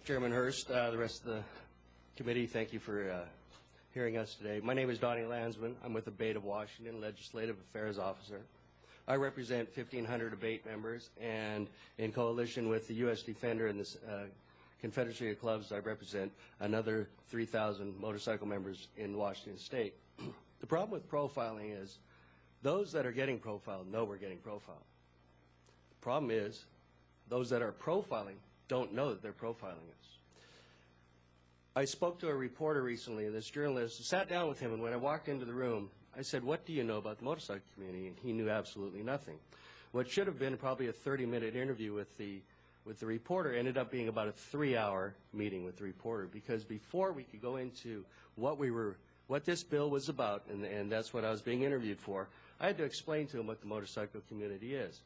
Chairman Hurst, the rest of the committee, thank you for hearing us today. My name is Donnie Landsman. I'm with Abate of Washington, Legislative Affairs Officer. I represent 1,500 Abate members, and in coalition with the U.S. Defender and the Confederacy of Clubs, I represent another 3,000 motorcycle members in Washington State. The problem with profiling is those that are getting profiled know we're getting profiled. The problem is those that are profiling don't know that they're profiling us. I spoke to a reporter recently, this journalist, sat down with him, and when I walked into the room, I said, what do you know about the motorcycle community? And he knew absolutely nothing. What should have been probably a 30-minute interview with the reporter ended up being about a 3-hour meeting with the reporter, because before we could go into what this bill was about, and that's what I was being interviewed for, I had to explain to him what the motorcycle community is.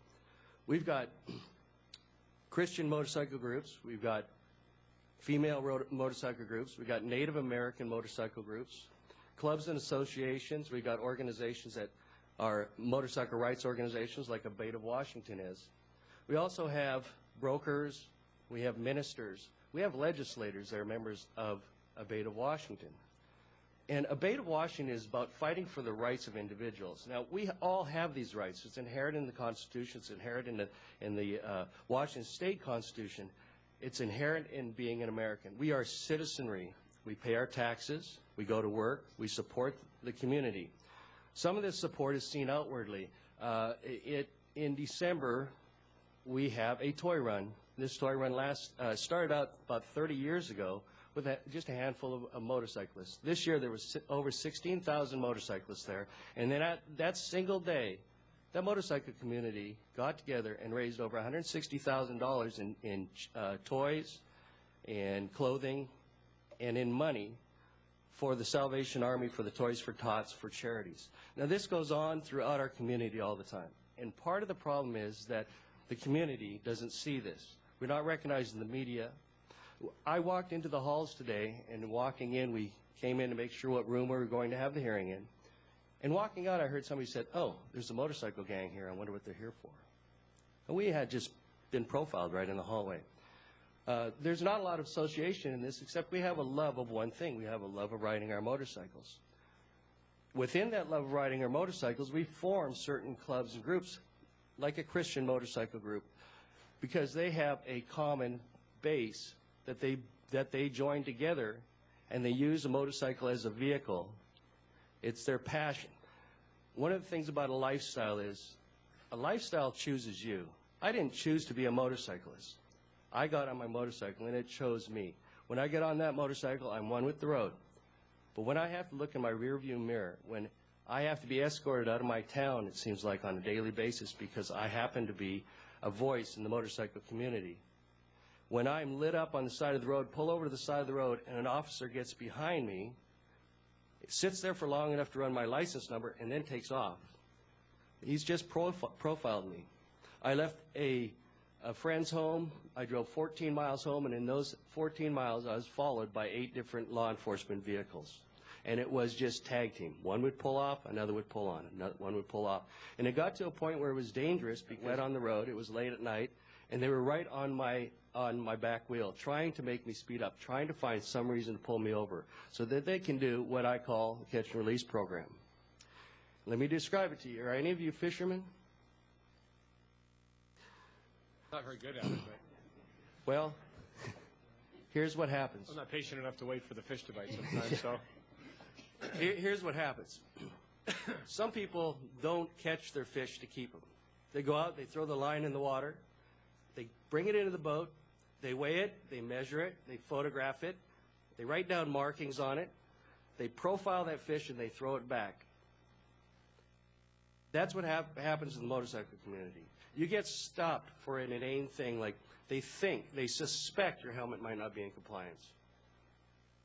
We've got Christian motorcycle groups, we've got female motorcycle groups, we've got Native American motorcycle groups, clubs and associations, we've got organizations that are motorcycle rights organizations like Abate of Washington is. We also have brokers, we have ministers, we have legislators that are members of Abate of Washington. And Abate of Washington is about fighting for the rights of individuals. Now, we all have these rights. It's inherent in the Constitution. It's inherent in the Washington State Constitution. It's inherent in being an American. We are citizenry. We pay our taxes. We go to work. We support the community. Some of this support is seen outwardly. In December, we have a toy run. This toy run started out about 30 years ago with just a handful of motorcyclists. This year there was over 16,000 motorcyclists there, and then at that single day, that motorcycle community got together and raised over $160,000 in toys and clothing and in money for the Salvation Army, for the Toys for Tots, for charities. Now this goes on throughout our community all the time, and part of the problem is that the community doesn't see this. We're not recognized in the media. I walked into the halls today, and walking in, we came in to make sure what room we were going to have the hearing in. And walking out, I heard somebody said, oh, there's a motorcycle gang here. I wonder what they're here for. And we had just been profiled right in the hallway. There's not a lot of association in this, except we have a love of one thing. We have a love of riding our motorcycles. Within that love of riding our motorcycles, we form certain clubs and groups, like a Christian motorcycle group, because they have a common base that they join together, and they use a motorcycle as a vehicle. It's their passion. One of the things about a lifestyle is a lifestyle chooses you. I didn't choose to be a motorcyclist. I got on my motorcycle, and it chose me. When I get on that motorcycle, I'm one with the road. But when I have to look in my rearview mirror, when I have to be escorted out of my town, it seems like on a daily basis, because I happen to be a voice in the motorcycle community. When I'm lit up on the side of the road, pull over to the side of the road, and an officer gets behind me, sits there for long enough to run my license number, and then takes off. He's just profiled me. I left a friend's home. I drove 14 miles home, and in those 14 miles, I was followed by 8 different law enforcement vehicles. And it was just tag team. One would pull off, another would pull on, one would pull off. And it got to a point where it was dangerous because I went on the road. It was late at night, and they were right on my back wheel, trying to make me speed up, trying to find some reason to pull me over so that they can do what I call the catch and release program. Let me describe it to you. Are any of you fishermen? Not very good at it, but well, here's what happens. I'm not patient enough to wait for the fish to bite sometimes, so. Here's what happens. Some people don't catch their fish to keep them. They go out, they throw the line in the water, they bring it into the boat, they weigh it, they measure it, they photograph it, they write down markings on it, they profile that fish, and they throw it back. That's what happens in the motorcycle community. You get stopped for an inane thing like they suspect your helmet might not be in compliance.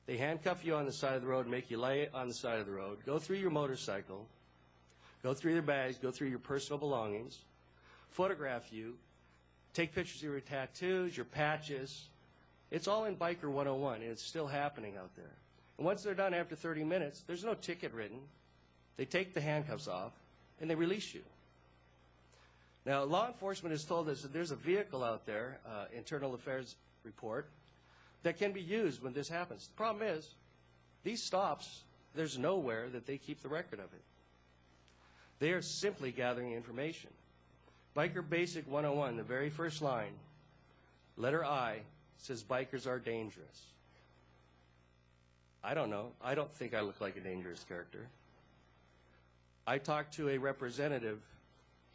They handcuff you on the side of the road, make you lay on the side of the road, go through your motorcycle, go through your bags, go through your personal belongings, photograph you, take pictures of your tattoos, your patches. It's all in Biker 101, and it's still happening out there. And once they're done after 30 minutes, there's no ticket written. They take the handcuffs off, and they release you. Now, law enforcement has told us that there's a vehicle out there, Internal Affairs report, that can be used when this happens. The problem is, these stops, there's nowhere that they keep the record of it. They are simply gathering information. Biker Basic 101, the very first line, letter I, says bikers are dangerous. I don't know. I don't think I look like a dangerous character. I talked to a representative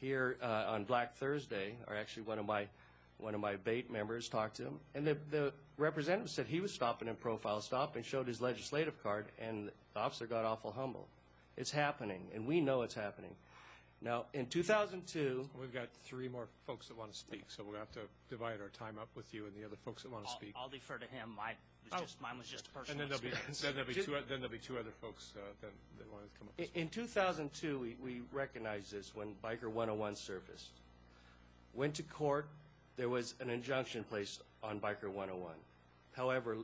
here on Black Thursday, or actually one of my BATE members talked to him, and the representative said he was stopping in profile stop and showed his legislative card, and the officer got awful humble. It's happening, and we know it's happening. Now, in 2002... We've got 3 more folks that want to speak, so we'll have to divide our time up with you and the other folks that want to speak. I'll defer to him. Mine was just a personal And then experience. there'll be 2 other folks that wanted to come up. In 2002, we recognized this when Biker 101 surfaced. Went to court. There was an injunction placed on Biker 101. However,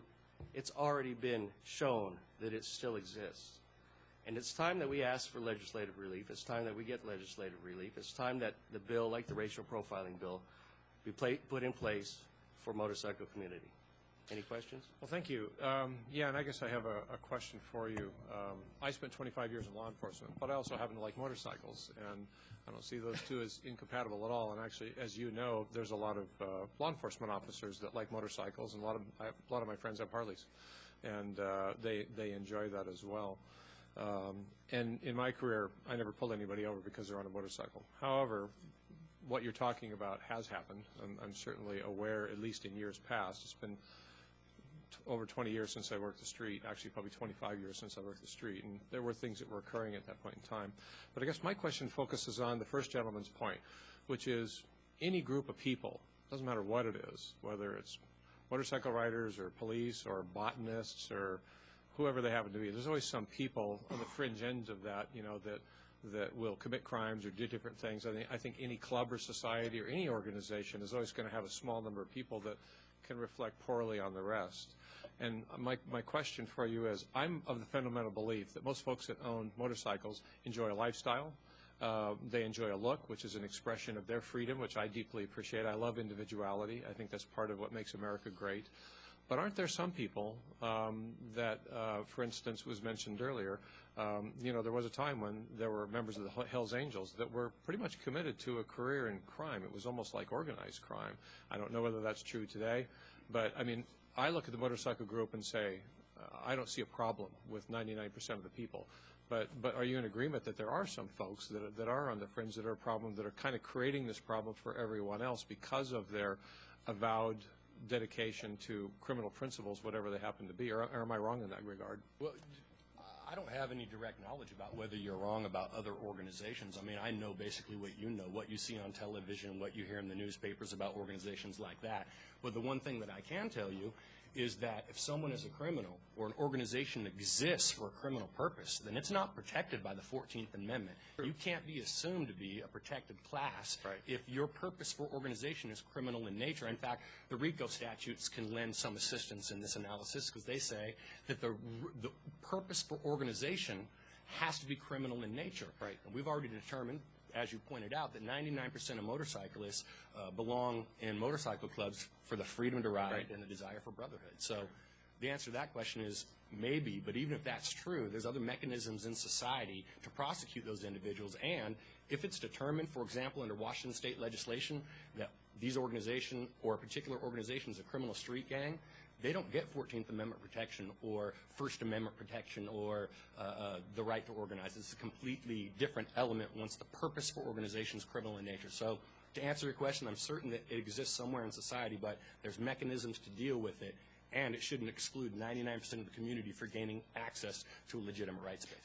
it's already been shown that it still exists. And it's time that we ask for legislative relief. It's time that we get legislative relief. It's time that the bill, like the racial profiling bill, be put in place for motorcycle community. Any questions? Well, thank you. Yeah, and I guess I have a question for you. I spent 25 years in law enforcement, but I also happen to like motorcycles, and I don't see those two as incompatible at all. And actually, as you know, there's a lot of law enforcement officers that like motorcycles, and a lot of my friends have Harleys, and they enjoy that as well. And in my career, I never pulled anybody over because they're on a motorcycle. However, what you're talking about has happened. I'm certainly aware, at least in years past. It's been over 20 years since I worked the street, actually probably 25 years since I worked the street, and there were things that were occurring at that point in time. But I guess my question focuses on the first gentleman's point, which is any group of people, doesn't matter what it is, whether it's motorcycle riders or police or botanists or whoever they happen to be, there's always some people on the fringe ends of that, you know, that will commit crimes or do different things. I think any club or society or any organization is always going to have a small number of people that can reflect poorly on the rest. And my question for you is, I'm of the fundamental belief that most folks that own motorcycles enjoy a lifestyle. They enjoy a look, which is an expression of their freedom, which I deeply appreciate. I love individuality. I think that's part of what makes America great. But aren't there some people that, for instance, was mentioned earlier, you know, there was a time when there were members of the Hells Angels that were pretty much committed to a career in crime. It was almost like organized crime. I don't know whether that's true today, but, I mean, I look at the motorcycle group and say, I don't see a problem with 99% of the people. But are you in agreement that there are some folks that are on the fringe that are a problem, that are kind of creating this problem for everyone else because of their avowed dedication to criminal principles, whatever they happen to be, or am I wrong in that regard? Well, I don't have any direct knowledge about whether you're wrong about other organizations. I mean, I know basically what you know, what you see on television, what you hear in the newspapers about organizations like that. But the one thing that I can tell you is that if someone is a criminal or an organization exists for a criminal purpose, then it's not protected by the 14th Amendment. You can't be assumed to be a protected class if your purpose for organization is criminal in nature. In fact, the RICO statutes can lend some assistance in this analysis because they say that the purpose for organization has to be criminal in nature. Right. And we've already determined, as you pointed out, that 99% of motorcyclists belong in motorcycle clubs for the freedom to ride and the desire for brotherhood. So the answer to that question is maybe, but even if that's true, there's other mechanisms in society to prosecute those individuals. And if it's determined, for example, under Washington state legislation, that these organizations or a particular organization is a criminal street gang, they don't get 14th Amendment protection or First Amendment protection or the right to organize. It's a completely different element once the purpose for organization is criminal in nature. So to answer your question, I'm certain that it exists somewhere in society, but there's mechanisms to deal with it, and it shouldn't exclude 99% of the community for gaining access to a legitimate rights base.